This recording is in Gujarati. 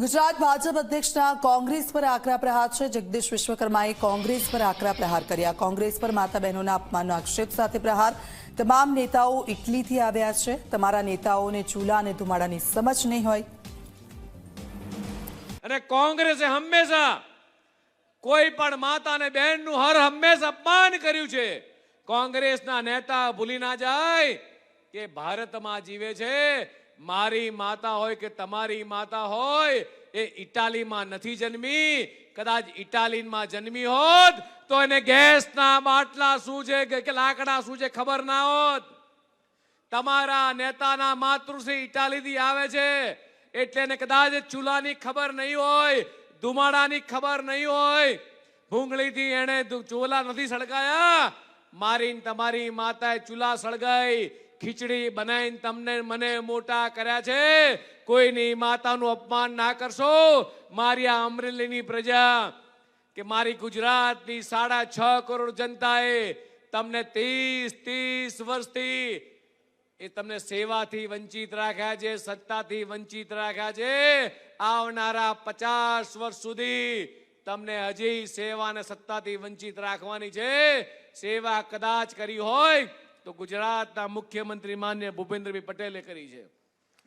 ગુજરાત ભાજપ અધ્યક્ષના કોંગ્રેસ પર આકરા પ્રહાર છે। જગદીશ વિશ્વકર્માએ કોંગ્રેસ પર આકરા પ્રહાર કર્યા। કોંગ્રેસ પર માતા બહેનોના અપમાનનો આક્ષેપ સાથે પ્રહાર। તમામ નેતાઓ ઇટલીથી આવ્યા છે। તમારા નેતાઓને ચૂલા અને ધુમાડાની સમજ નહીં હોય। અને કોંગ્રેસે હંમેશા કોઈ પણ માતા અને બહેનનું હર હંમેશા અપમાન કર્યું છે। કોંગ્રેસના નેતા ભૂલી ના જાય કે ભારતમાં જીવે છે। મારી માતા હોય કે તમારી માતા હોય એ ઇટાલીમાં નથી જન્મી। કદાચ ઇટાલીમાં જન્મી હોત તો એને ગેસના બાટલા શું છે કે લાકડા શું છે ખબર ના હોત। તમારા નેતાના માતૃશ્રી ઇટાલીથી આવે છે એટલે એને કદાચ ચૂલાની ખબર નહીં હોય, ધુમાડાની ખબર નહીં હોય। ભૂંગળીથી એને ચૂલા નથી સળગાયા। મારીને તમારી માતાએ ચૂલા સળગાઈ, ખીચડી બનાવીને તમને મને મોટા કર્યા છે। કોઈની માતાનું અપમાન ના કરશો। મારી આ અમરેલીની પ્રજા કે મારી ગુજરાતની 6.5 કરોડ જનતાએ તમને 30 વર્ષથી એ તમને સેવાથી વંચિત રાખ્યા છે, સત્તાથી વંચિત રાખ્યા છે। આવનારા 50 વર્ષ સુધી તમને હજી સેવા અને સત્તાથી વંચિત રાખવાની છે। સેવા કદાચ કરી હોય તો ગુજરાતના મુખ્યમંત્રી માન્ય ભૂપેન્દ્રભાઈ પટેલે કરી છે।